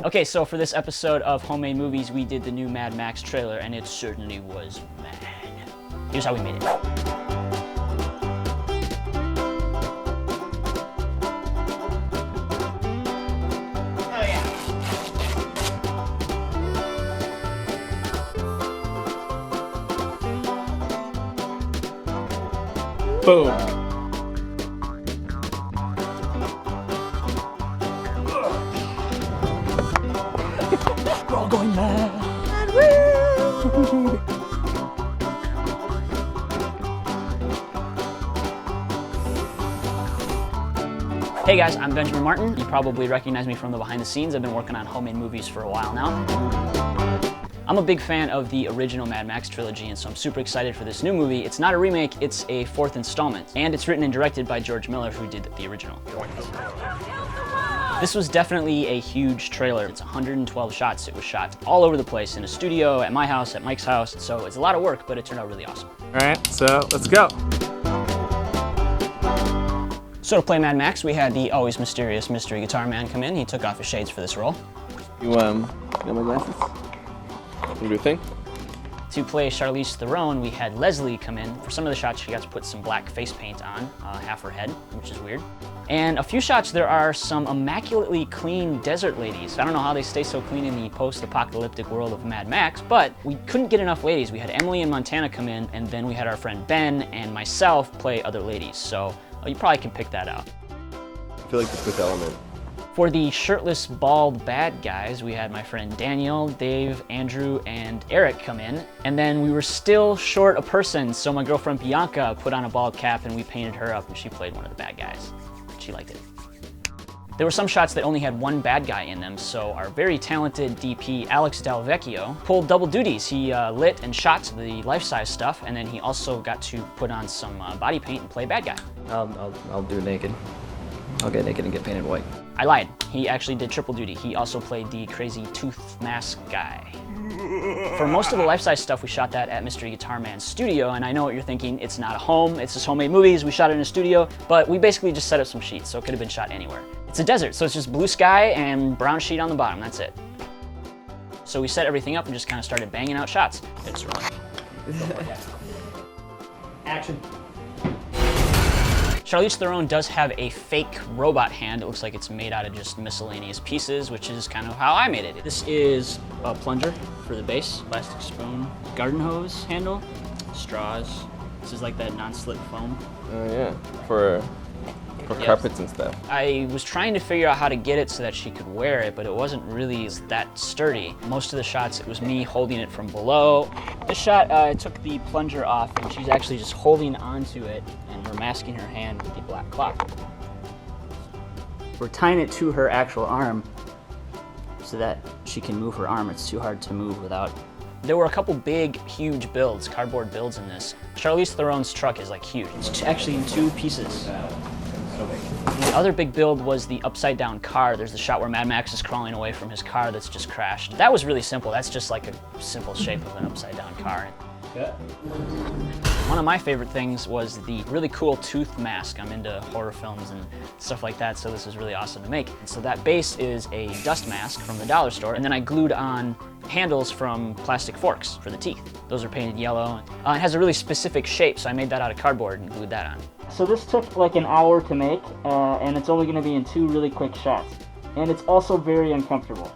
Okay, so for this episode of Homemade Movies, we did the new Mad Max trailer, and it certainly was mad. Here's how we made it. Boom. We're all going mad. Hey guys, I'm Benjamin Martin. You probably recognize me from the behind the scenes. I've been working on Homemade Movies for a while now. I'm a big fan of the original Mad Max trilogy, and so I'm super excited for this new movie. It's not a remake, it's a fourth installment. And it's written and directed by George Miller, who did the original. This was definitely a huge trailer. It's 112 shots. It was shot all over the place, in a studio, at my house, at Mike's house. So it's a lot of work, but it turned out really awesome. All right, so let's go. So to play Mad Max, we had the always mysterious Mystery Guitar Man come in. He took off his shades for this role. You got my glasses? You do a thing? To play Charlize Theron, we had Leslie come in. For some of the shots, she got to put some black face paint on, half her head, which is weird. And a few shots, there are some immaculately clean desert ladies. I don't know how they stay so clean in the post-apocalyptic world of Mad Max, but we couldn't get enough ladies. We had Emily and Montana come in, and then we had our friend Ben and myself play other ladies. So you probably can pick that out. I feel like the fifth element. For the shirtless, bald bad guys, we had my friend Daniel, Dave, Andrew, and Eric come in. And then we were still short a person, so my girlfriend Bianca put on a bald cap and we painted her up and she played one of the bad guys. She liked it. There were some shots that only had one bad guy in them, so our very talented DP, Alex Dalvecchio, pulled double duties. He lit and shot the life-size stuff, and then he also got to put on some body paint and play bad guy. I'll do naked. I'll get naked and get painted white. I lied. He actually did triple duty. He also played the crazy tooth mask guy. For most of the life-size stuff, we shot that at MysteryGuitarman's studio, and I know what you're thinking. It's not a home, it's just Homemade Movies. We shot it in a studio, but we basically just set up some sheets, so it could have been shot anywhere. It's a desert, so it's just blue sky and brown sheet on the bottom, that's it. So we set everything up and just kind of started banging out shots. It's rolling. Action. Charlize Theron does have a fake robot hand. It looks like it's made out of just miscellaneous pieces, which is kind of how I made it. This is a plunger for the base, plastic spoon, garden hose handle, straws. This is like that non-slip foam. Oh yeah, for carpets and stuff. I was trying to figure out how to get it so that she could wear it, but it wasn't really that sturdy. Most of the shots, it was me holding it from below. This shot, I took the plunger off and she's actually just holding onto it, and we're masking her hand with the black cloth. We're tying it to her actual arm so that she can move her arm. It's too hard to move without. There were a couple big, huge builds, cardboard builds in this. Charlize Theron's truck is like huge. It's actually in two pieces. The other big build was the upside down car. There's the shot where Mad Max is crawling away from his car that's just crashed. That was really simple. That's just like a simple shape of an upside down car. Yeah. One of my favorite things was the really cool tooth mask. I'm into horror films and stuff like that, so this was really awesome to make. So that base is a dust mask from the dollar store, and then I glued on handles from plastic forks for the teeth. Those are painted yellow. It has a really specific shape, so I made that out of cardboard and glued that on. So this took like an hour to make, and it's only going to be in 2 really quick shots. And it's also very uncomfortable.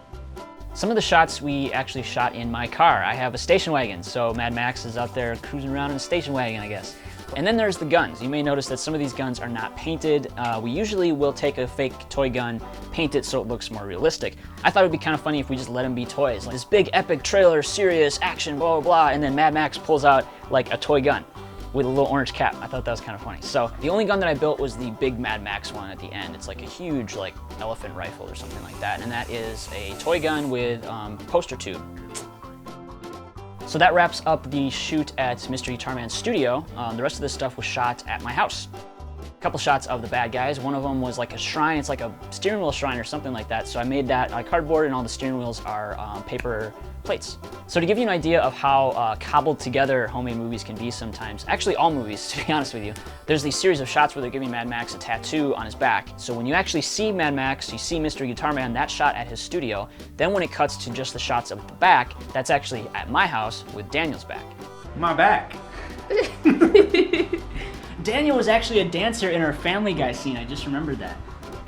Some of the shots we actually shot in my car. I have a station wagon, so Mad Max is out there cruising around in a station wagon, I guess. And then there's the guns. You may notice that some of these guns are not painted. We usually will take a fake toy gun, paint it so it looks more realistic. I thought it would be kind of funny if we just let them be toys. Like this big epic trailer, serious action, blah, blah, blah, and then Mad Max pulls out like a toy gun with a little orange cap. I thought that was kind of funny. So the only gun that I built was the big Mad Max one at the end. It's like a huge like elephant rifle or something like that. And that is a toy gun with poster tube. So that wraps up the shoot at MysteryGuitarman's studio. The rest of this stuff was shot at my house. Couple shots of the bad guys. One of them was like a shrine. It's like a steering wheel shrine or something like that. So I made that cardboard, and all the steering wheels are paper plates. So to give you an idea of how cobbled together homemade movies can be sometimes, actually all movies, to be honest with you, there's these series of shots where they're giving Mad Max a tattoo on his back. So when you actually see Mad Max, you see MysteryGuitarman, that shot at his studio. Then when it cuts to just the shots of the back, that's actually at my house with Daniel's back. My back. Daniel was actually a dancer in our Family Guy scene, I just remembered that.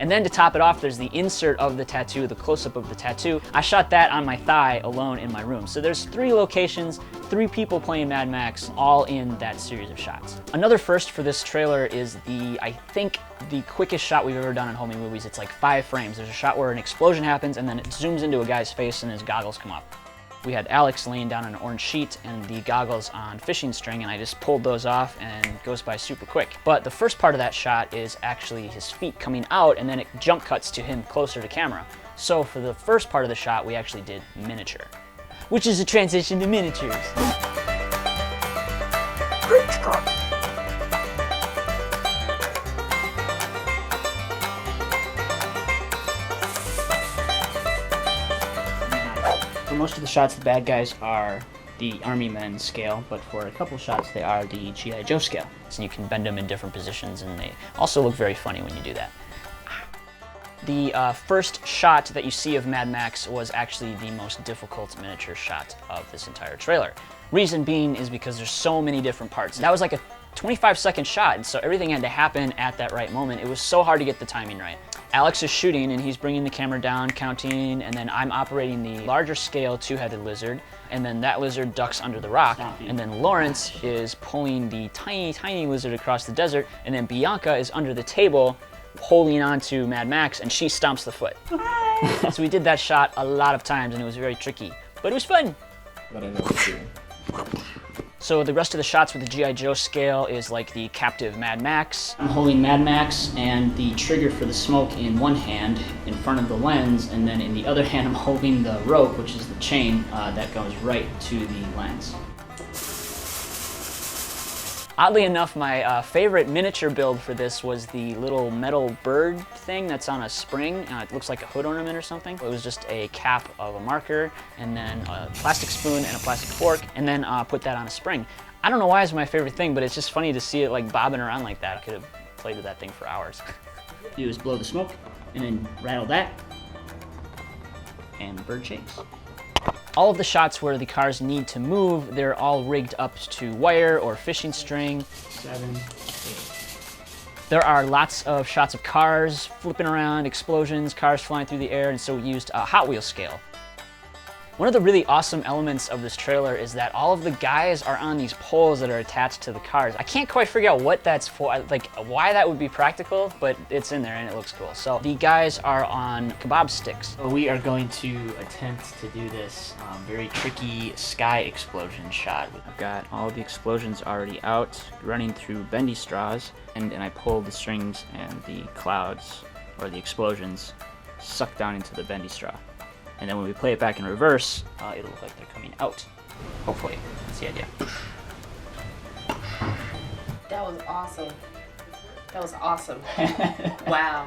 And then to top it off, there's the insert of the tattoo, the close-up of the tattoo. I shot that on my thigh alone in my room. So there's 3 locations, 3 people playing Mad Max, all in that series of shots. Another first for this trailer is I think the quickest shot we've ever done in homemade movies. It's like 5 frames. There's a shot where an explosion happens and then it zooms into a guy's face and his goggles come off. We had Alex laying down on an orange sheet and the goggles on fishing string, and I just pulled those off and it goes by super quick. But the first part of that shot is actually his feet coming out, and then it jump cuts to him closer to camera. So for the first part of the shot, we actually did miniature, which is a transition to miniatures. For most of the shots, the bad guys are the Army men scale, but for a couple shots, they are the G.I. Joe scale. So you can bend them in different positions, and they also look very funny when you do that. The first shot that you see of Mad Max was actually the most difficult miniature shot of this entire trailer. Reason being is because there's so many different parts. That was like a 25-second shot, and so everything had to happen at that right moment. It was so hard to get the timing right. Alex is shooting, and he's bringing the camera down, counting, and then I'm operating the larger scale 2-headed lizard, and then that lizard ducks under the rock, and then Lawrence is pulling the tiny, tiny lizard across the desert, and then Bianca is under the table holding on to Mad Max, and she stomps the foot. So we did that shot a lot of times, and it was very tricky, but it was fun. But I know what you're doing. So the rest of the shots with the G.I. Joe scale is like the captive Mad Max. I'm holding Mad Max and the trigger for the smoke in one hand in front of the lens, and then in the other hand I'm holding the rope, which is the chain that goes right to the lens. Oddly enough, my favorite miniature build for this was the little metal bird thing that's on a spring. It looks like a hood ornament or something. It was just a cap of a marker, and then a plastic spoon and a plastic fork, and then put that on a spring. I don't know why it's my favorite thing, but it's just funny to see it like bobbing around like that. I could have played with that thing for hours. Do is blow the smoke, and then rattle that, and bird chase. All of the shots where the cars need to move, they're all rigged up to wire or fishing string. 7, 8. There are lots of shots of cars flipping around, explosions, cars flying through the air, and so we used a Hot Wheels scale. One of the really awesome elements of this trailer is that all of the guys are on these poles that are attached to the cars. I can't quite figure out what that's for, like why that would be practical, but it's in there and it looks cool. So the guys are on kebab sticks. So we are going to attempt to do this very tricky sky explosion shot. I've got all the explosions already out, running through bendy straws, and I pull the strings and the clouds, or the explosions, suck down into the bendy straw. And then when we play it back in reverse, it'll look like they're coming out. Hopefully, that's the idea. That was awesome. That was awesome. Wow.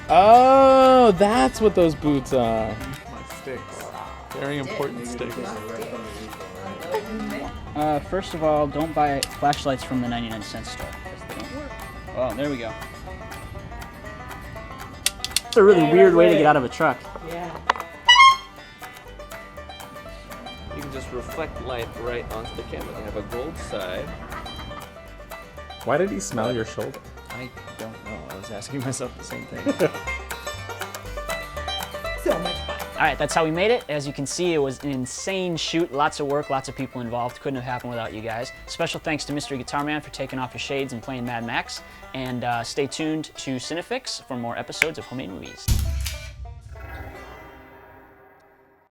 Oh, that's what those boots are. My sticks. Very important sticks. First of all, don't buy flashlights from the 99-cent store, because they don't work. Oh, there we go. It's a really weird way to get out of a truck. Yeah. You can just reflect light right onto the camera. They have a gold side. Why did he smell your shoulder? I don't know. I was asking myself the same thing. So much fun. All right, that's how we made it. As you can see, it was an insane shoot. Lots of work, lots of people involved. Couldn't have happened without you guys. Special thanks to MysteryGuitarman for taking off your shades and playing Mad Max. And stay tuned to CineFix for more episodes of Homemade Movies.